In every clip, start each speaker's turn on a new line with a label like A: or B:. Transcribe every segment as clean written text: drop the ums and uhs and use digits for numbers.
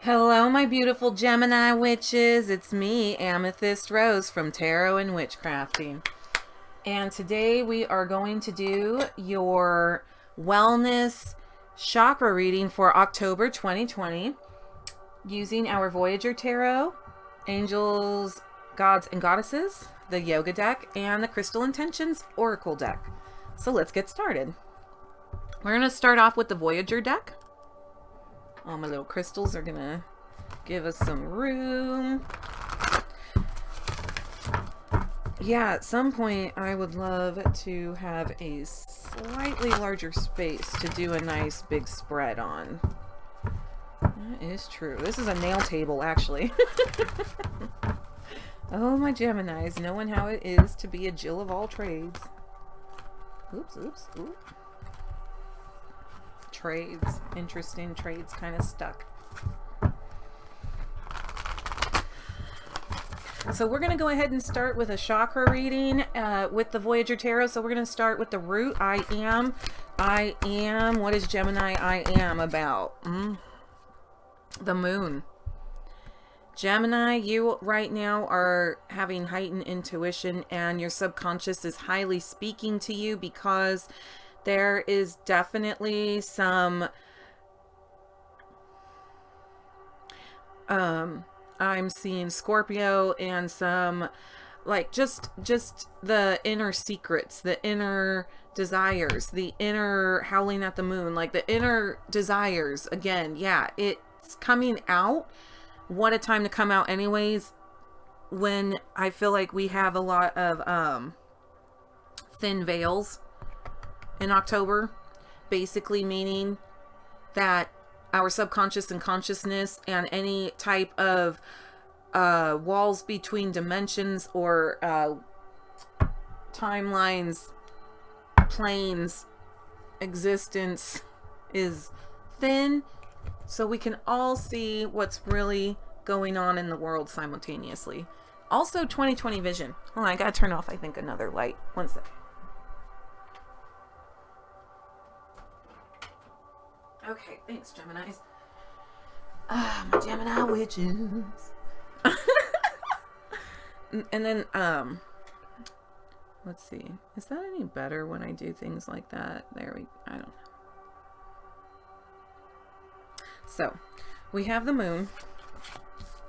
A: Hello, my beautiful Gemini witches. It's me, Amethyst Rose from Tarot and Witchcrafting. And today we are going to do your wellness chakra reading for October 2020 using our Voyager Tarot, Angels, Gods, and Goddesses, the Yoga deck, and the Crystal Intentions Oracle deck. So let's get started. We're going to start off with the Voyager deck. All my little crystals are gonna give us some room. Yeah, at some point I would love to have a slightly larger space to do a nice big spread on. That is true. This is a nail table, actually. Oh, my Geminis, knowing how it is to be a Jill of all trades. Oops, oops, oops. Trades. Interesting trades kind of stuck. So we're going to go ahead and start with a chakra reading with the Voyager Tarot. So we're going to start with the root. I am. What is Gemini I am about? The moon. Gemini, you right now are having heightened intuition and your subconscious is highly speaking to you because there is definitely some I'm seeing Scorpio and some like just the inner secrets, the inner desires, the inner howling at the moon, like the inner desires again. Yeah, it's coming out. What a time to come out anyways, when I feel like we have a lot of thin veils in October, basically meaning that our subconscious and consciousness and any type of walls between dimensions or timelines, planes, existence is thin, so we can all see what's really going on in the world simultaneously. Also 2020 vision. Hold on, I gotta turn off, I think, another light. One second. Okay, thanks, Geminis. My Gemini witches. And then, let's see. Is that any better when I do things like that? I don't know. So, we have the moon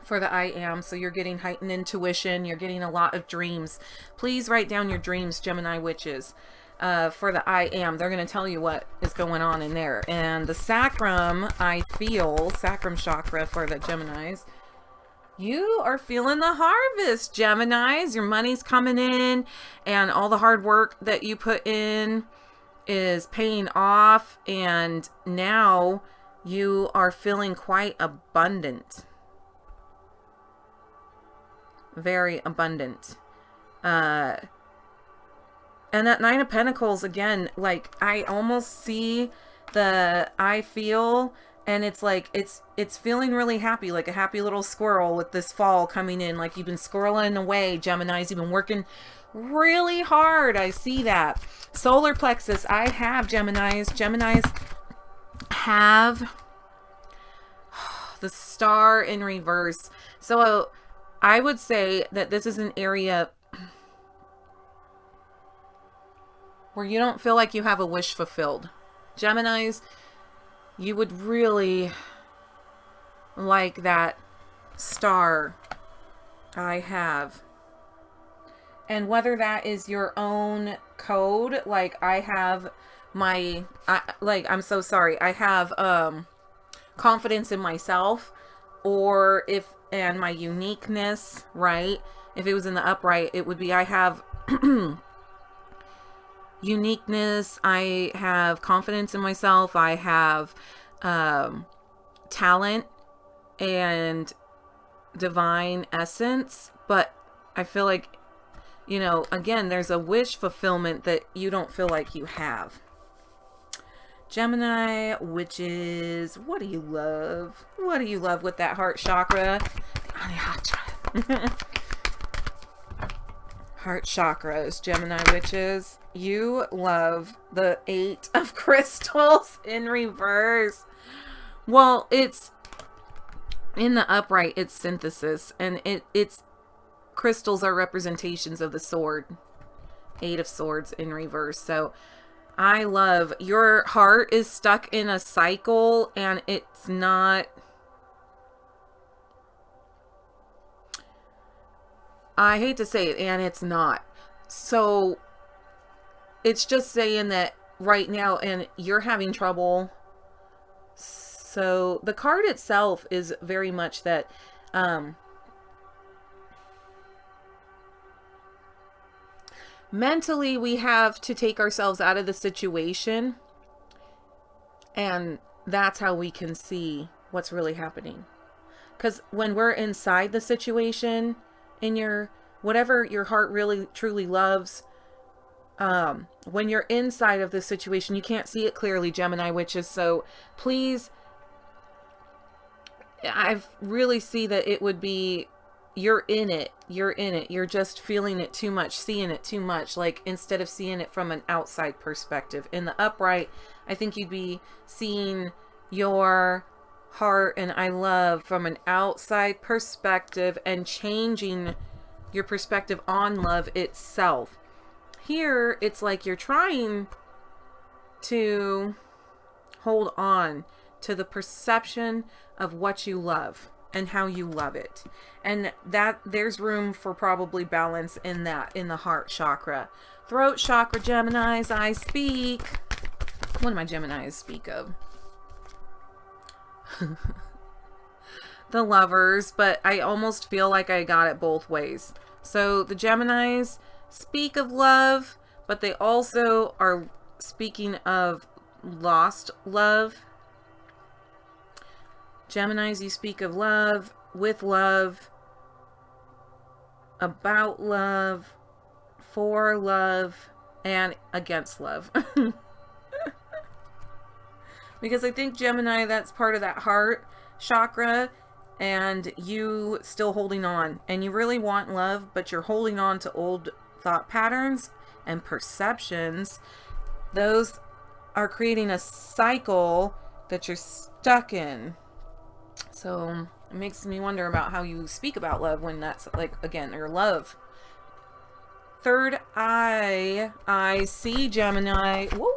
A: for the I am. So you're getting heightened intuition. You're getting a lot of dreams. Please write down your dreams, Gemini witches. For the I am, they're going to tell you what is going on in there. And the sacrum, I feel, sacrum chakra for the Geminis, you are feeling the harvest, Geminis. Your money's coming in and all the hard work that you put in is paying off. And now you are feeling quite abundant. Very abundant. And that Nine of Pentacles, again, like, I almost see I feel, and it's like, it's feeling really happy, like a happy little squirrel with this fall coming in. Like, you've been squirreling away, Geminis. You've been working really hard. I see that. Solar plexus, I have Geminis. Geminis have the star in reverse. So I would say that this is an area where you don't feel like you have a wish fulfilled. Geminis, you would really like that star I have. And whether that is your own code, like I have I'm so sorry, I have confidence in myself, or and my uniqueness, right? If it was in the upright, it would be I have uniqueness, I have confidence in myself, I have talent and divine essence, but I feel like, you know, again, there's a wish fulfillment that you don't feel like you have. Gemini witches, what do you love? What do you love with that heart chakra? Heart chakras, Gemini witches. You love the 8 of crystals in reverse. Well, it's In the upright, it's synthesis, and it's crystals are representations of the sword. 8 of Swords in reverse. So I love your heart is stuck in a cycle, and it's not. I hate to say it, and it's not. So it's just saying that right now, and you're having trouble. So the card itself is very much that mentally we have to take ourselves out of the situation, and that's how we can see what's really happening. Because when we're inside the situation, in your whatever your heart really truly loves, when you're inside of the situation, you can't see it clearly, Gemini witches. So please, I really see that it would be, you're in it, you're just feeling it too much, seeing it too much, like instead of seeing it from an outside perspective. In the upright, I think you'd be seeing your heart and I love from an outside perspective and changing your perspective on love itself. Here, it's like you're trying to hold on to the perception of what you love and how you love it. And that there's room for probably balance in that, in the heart chakra. Throat chakra, Geminis, I speak. What do my Geminis speak of? The lovers, but I almost feel like I got it both ways. So the Geminis speak of love, but they also are speaking of lost love. Geminis, you speak of love, with love, about love, for love, and against love. Because I think, Gemini, that's part of that heart chakra, and you still holding on, and you really want love, but you're holding on to old thought patterns and perceptions. Those are creating a cycle that you're stuck in. So it makes me wonder about how you speak about love when that's like, again, your love. Third eye, I see, Gemini. Woo.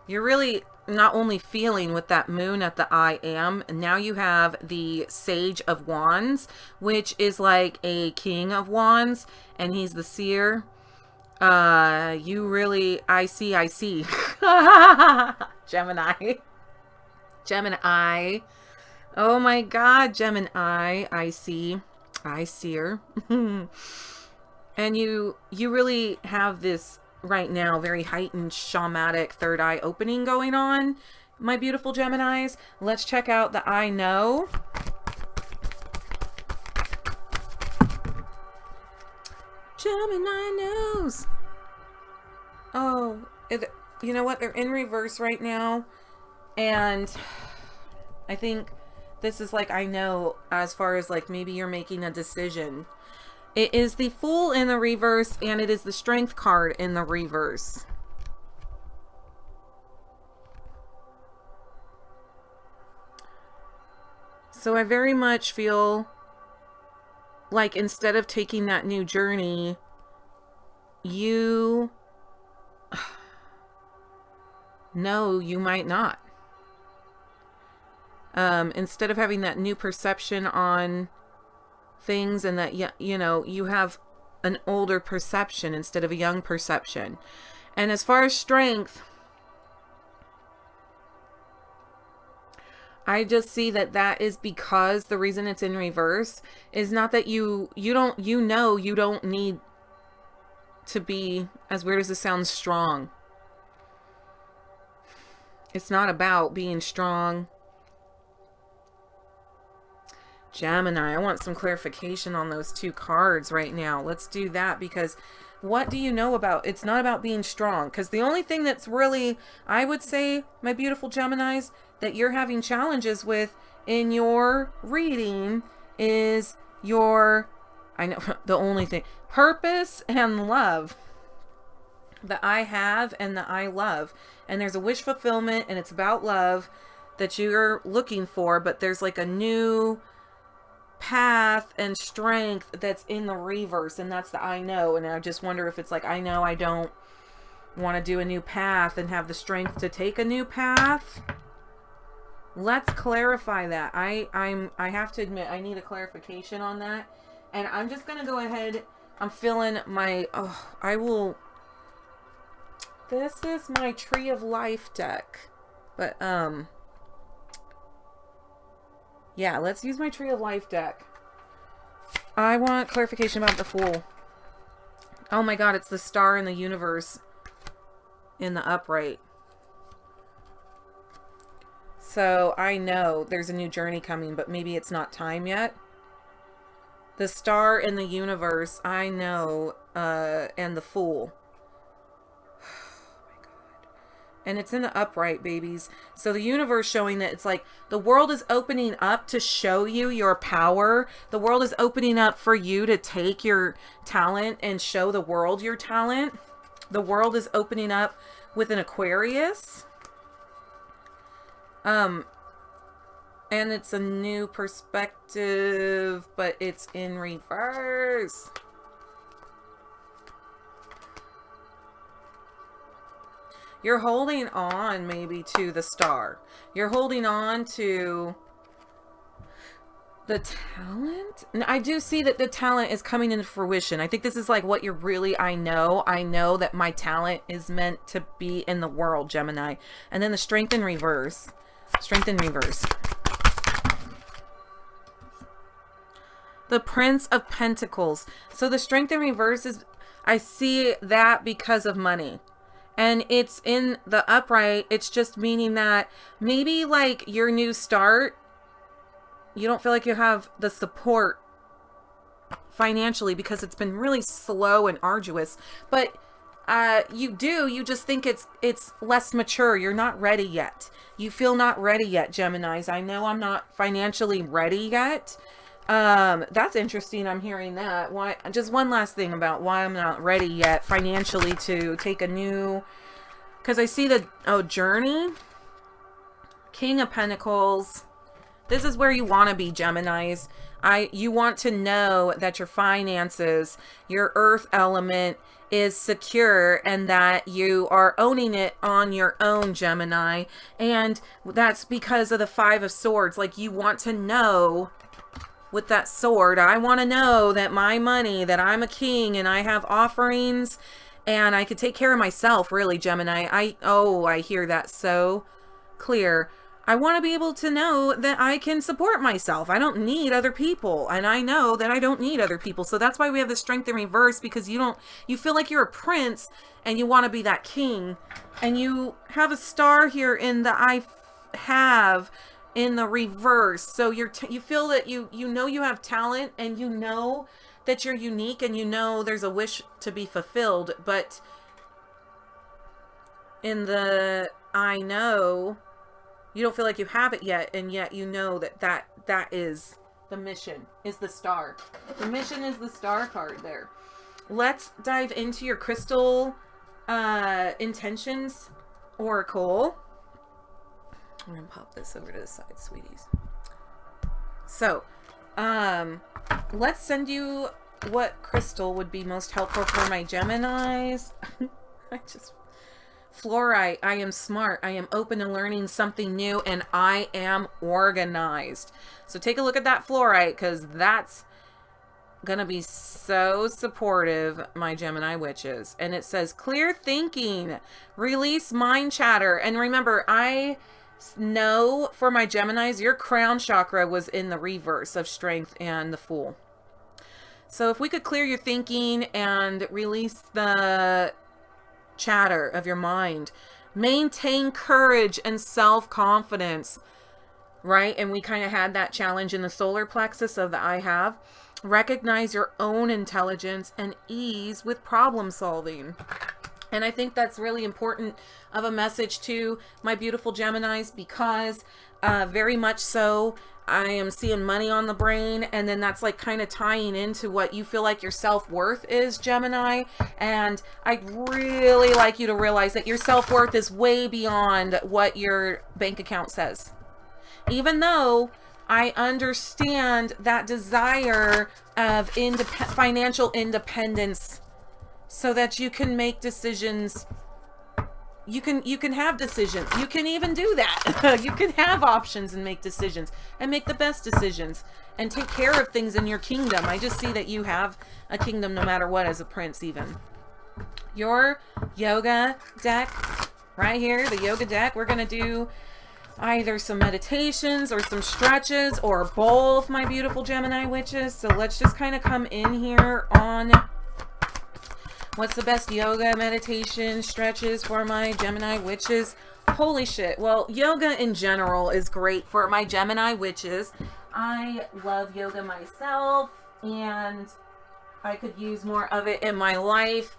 A: You're really not only feeling with that moon at the I am, now you have the Sage of Wands, which is like a King of Wands, and he's the seer. You really, I see. Gemini. Gemini. Oh my God, Gemini. I see. I seer. And you really have this right now very heightened shamanic third eye opening going on, my beautiful Geminis. Let's check out the I know. Gemini knows. Oh, you know what? They're in reverse right now. And I think this is like, I know, as far as like maybe you're making a decision. It is the Fool in the reverse, and it is the Strength card in the reverse. So I very much feel like instead of taking that new journey, you no, you might not. Instead of having that new perception on things, and that, you know, you have an older perception instead of a young perception. And as far as strength, I just see that that is because the reason it's in reverse is not that you don't need to be, as weird as it sounds, strong. It's not about being strong. Gemini, I want some clarification on those two cards right now. Let's do that, because what do you know about, it's not about being strong, because the only thing that's really, I would say, my beautiful Geminis, that you're having challenges with in your reading is your, I know, the only thing, purpose and love. The I have and the I love. And there's a wish fulfillment, and it's about love. that you're looking for, but there's like a new path and strength that's in the reverse, and that's the I know. And I just wonder if it's like, I know I don't want to do a new path and have the strength to take a new path. Let's clarify that. I have to admit, I need a clarification on that. And I'm just going to go ahead. I'm feeling my, this is my Tree of Life deck. But, yeah, let's use my Tree of Life deck. I want clarification about the Fool. Oh my God, it's the star in the universe in the upright. So I know there's a new journey coming, but maybe it's not time yet. The star in the universe, I know, and the Fool. And it's in the upright, babies. So the universe showing that it's like the world is opening up to show you your power. The world is opening up for you to take your talent and show the world your talent. The world is opening up with an Aquarius. And it's a new perspective, but it's in reverse. You're holding on maybe to the star. You're holding on to the talent. And I do see that the talent is coming into fruition. I think this is like what you're really, I know that my talent is meant to be in the world, Gemini. And then the strength in reverse. Strength in reverse. The Prince of Pentacles. So the strength in reverse is, I see that because of money. And it's in the upright. It's just meaning that maybe like your new start, you don't feel like you have the support financially because it's been really slow and arduous. But you do. You just think it's less mature. You're not ready yet. You feel not ready yet, Geminis. I know I'm not financially ready yet. That's interesting. I'm hearing that. Why? Just one last thing about why I'm not ready yet financially to take a new, because I see the, journey, King of Pentacles. This is where you want to be, Geminis. You want to know that your finances, your earth element is secure and that you are owning it on your own, Gemini. And that's because of the Five of Swords. Like, you want to know with that sword, I want to know that my money, that I'm a king and I have offerings and I could take care of myself, really, Gemini. I hear that so clear. I want to be able to know that I can support myself. I don't need other people. And I know that I don't need other people. So that's why we have the strength in reverse, because you feel like you're a prince and you want to be that king. And you have a star here in the I have in the reverse. So you feel that you know you have talent and you know that you're unique and you know there's a wish to be fulfilled. But in the I know, you don't feel like you have it yet, and yet you know that is the mission, is the star. The mission is the star card there. Let's dive into your crystal intentions oracle. I'm gonna pop this over to the side, sweeties. So, let's send you what crystal would be most helpful for my Geminis. Fluorite. I am smart. I am open to learning something new, and I am organized. So take a look at that fluorite, because that's gonna be so supportive, my Gemini witches. And it says clear thinking, release mind chatter. And remember, I know for my Geminis, your crown chakra was in the reverse of strength and the Fool. So if we could clear your thinking and release the chatter of your mind, maintain courage and self-confidence, right? And we kind of had that challenge in the solar plexus of the I have. Recognize your own intelligence and ease with problem solving. And I think that's really important of a message to my beautiful Geminis, because very much so, I am seeing money on the brain, and then that's like kind of tying into what you feel like your self-worth is, Gemini. And I'd really like you to realize that your self-worth is way beyond what your bank account says. Even though I understand that desire of financial independence so that you can make decisions. You can have decisions. You can even do that. You can have options and make decisions and make the best decisions and take care of things in your kingdom. I just see that you have a kingdom no matter what as a prince even. Your yoga deck right here, the yoga deck, we're going to do either some meditations or some stretches or both, my beautiful Gemini witches. So let's just kind of come in here on what's the best yoga, meditation, stretches for my Gemini witches. Holy shit. Well, yoga in general is great for my Gemini witches. I love yoga myself and I could use more of it in my life.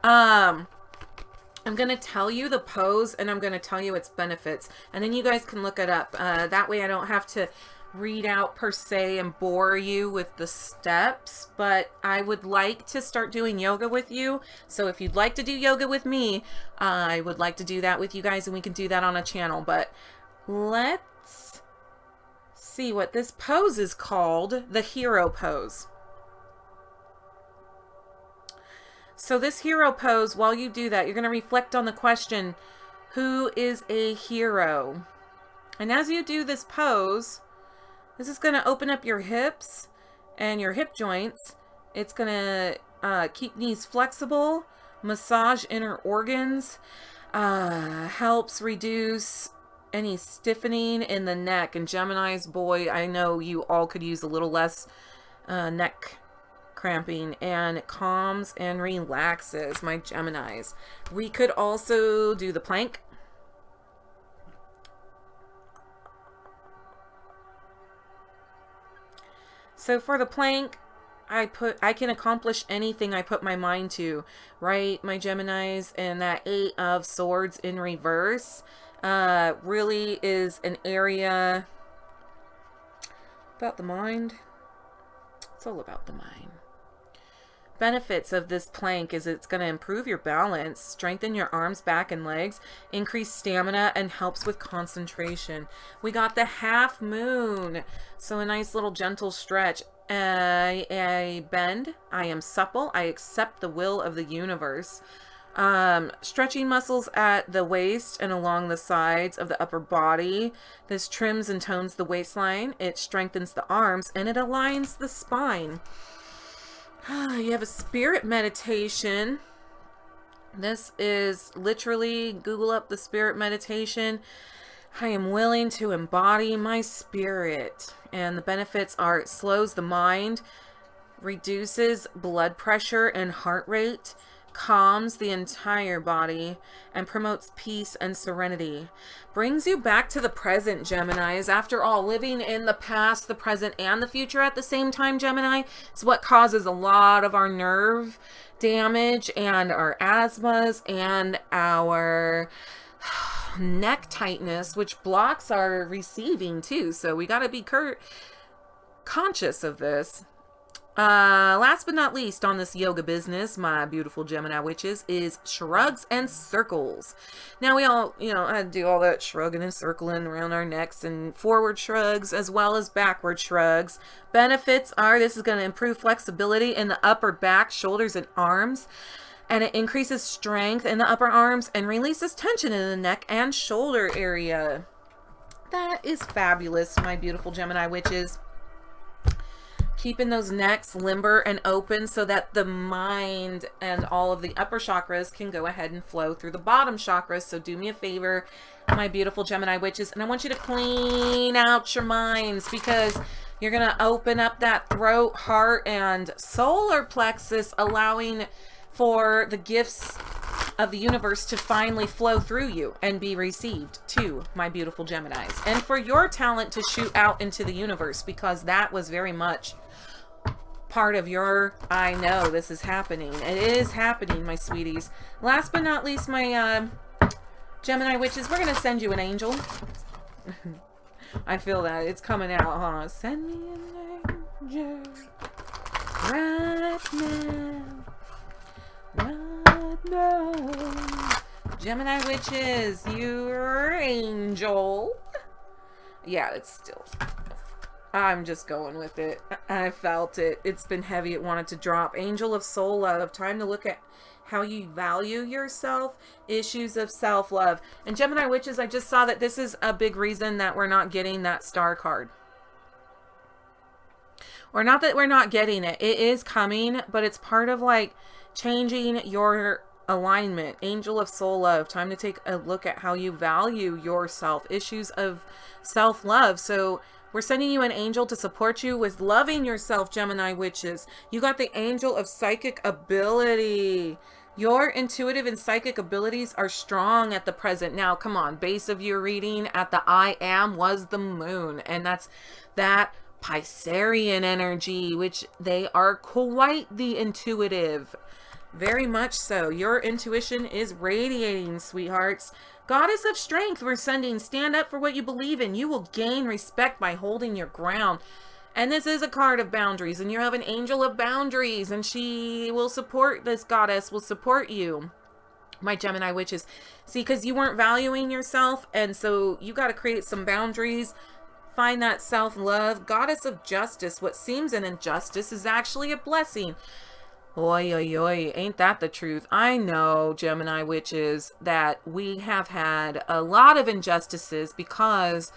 A: I'm going to tell you the pose and I'm going to tell you its benefits. And then you guys can look it up. That way I don't have to read out per se and bore you with the steps. But I would like to start doing yoga with you. So if you'd like to do yoga with me, I would like to do that with you guys. And we can do that on a channel. But let's see what this pose is called. The hero pose. So this hero pose, while you do that, you're going to reflect on the question, who is a hero? And as you do this pose, this is going to open up your hips and your hip joints. It's going to keep knees flexible, massage inner organs, helps reduce any stiffening in the neck. And Gemini's, boy, I know you all could use a little less neck cramping, and it calms and relaxes my Geminis. We could also do the plank. So for the plank, I can accomplish anything I put my mind to, right, my Geminis? And that 8 of Swords in reverse really is an area about the mind. It's all about the mind. Benefits of this plank is it's going to improve your balance, strengthen your arms, back, and legs, increase stamina, and helps with concentration. We got the half moon, so a nice little gentle stretch. I bend, I am supple, I accept the will of the universe. Stretching muscles at the waist and along the sides of the upper body. This trims and tones the waistline, it strengthens the arms, and it aligns the spine. You have a spirit meditation. This is literally, Google up the spirit meditation. I am willing to embody my spirit. And the benefits are it slows the mind, reduces blood pressure and heart rate, calms the entire body, and promotes peace and serenity. Brings you back to the present, Geminis. After all, living in the past, the present, and the future at the same time, Gemini, is what causes a lot of our nerve damage and our asthmas and our neck tightness, which blocks our receiving too. So we got to be conscious of this. Last but not least on this yoga business, my beautiful Gemini witches, is shrugs and circles. Now we all, I do all that shrugging and circling around our necks and forward shrugs as well as backward shrugs. Benefits are this is going to improve flexibility in the upper back, shoulders, and arms. And it increases strength in the upper arms and releases tension in the neck and shoulder area. That is fabulous, my beautiful Gemini witches. Keeping those necks limber and open so that the mind and all of the upper chakras can go ahead and flow through the bottom chakras. So do me a favor, my beautiful Gemini witches, and I want you to clean out your minds because you're going to open up that throat, heart, and solar plexus, allowing for the gifts of the universe to finally flow through you and be received too, my beautiful Geminis. And for your talent to shoot out into the universe, because that was very much part of your, I know this is happening. It is happening, my sweeties. Last but not least, my Gemini witches, we're going to send you an angel. I feel that. It's coming out, huh? Send me an angel right now. Right now. Gemini witches, your angel yeah, it's still, I'm just going with it. I felt it. It's been heavy. It wanted to drop. Angel of soul love. Time to look at how you value yourself. Issues of self-love. And Gemini witches, I just saw that this is a big reason that we're not getting that star card. Or not that we're not getting it. It is coming, but it's part of like changing your alignment. Angel of soul love. Time to take a look at how you value yourself. Issues of self-love. So we're sending you an angel to support you with loving yourself, Gemini witches. You got the angel of psychic ability. Your intuitive and psychic abilities are strong at the present. Now, come on. Base of your reading at the I am was the moon. And that's that Piscean energy, which they are quite the intuitive. Very much so. Your intuition is radiating, sweethearts. Goddess of strength, we're sending. Stand up for what you believe in. You will gain respect by holding your ground. And this is a card of boundaries. And you have an angel of boundaries. And she will support, this goddess will support you. My Gemini witches. See, because you weren't valuing yourself. And so you got to create some boundaries. Find that self-love. Goddess of justice. What seems an injustice is actually a blessing. Oi, oi, oi, ain't that the truth? I know, Gemini witches, that we have had a lot of injustices because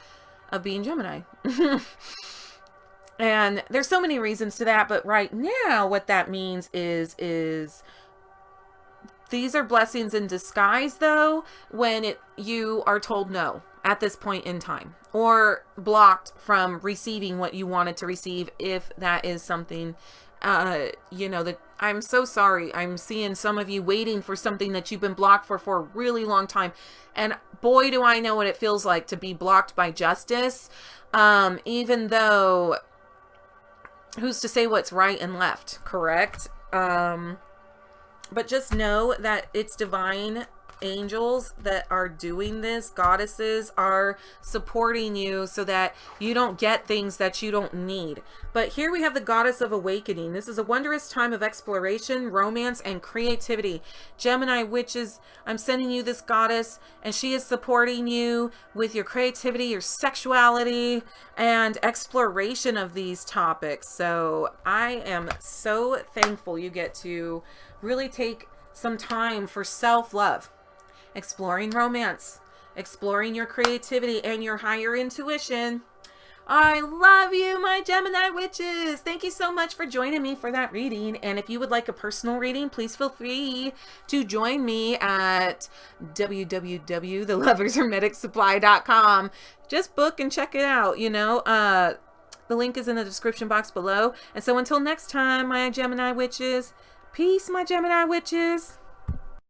A: of being Gemini. And there's so many reasons to that, but right now what that means is these are blessings in disguise, though, when you are told no at this point in time, or blocked from receiving what you wanted to receive, if that is something, you know, that I'm so sorry. I'm seeing some of you waiting for something that you've been blocked for a really long time. And boy, do I know what it feels like to be blocked by justice. Even though, who's to say what's right and left, correct? But just know that it's divine angels that are doing this. Goddesses are supporting you so that you don't get things that you don't need. But here we have the goddess of awakening. This is a wondrous time of exploration, romance, and creativity. Gemini witches, I'm sending you this goddess, and she is supporting you with your creativity, your sexuality, and exploration of these topics. So I am so thankful you get to really take some time for self-love. Exploring romance, exploring your creativity and your higher intuition. I love you, my Gemini witches. Thank you so much for joining me for that reading. And if you would like a personal reading, please feel free to join me at www.thelovershermeticsupply.com. Just book and check it out, you know. The link is in the description box below. And so until next time, my Gemini witches, peace, my Gemini witches.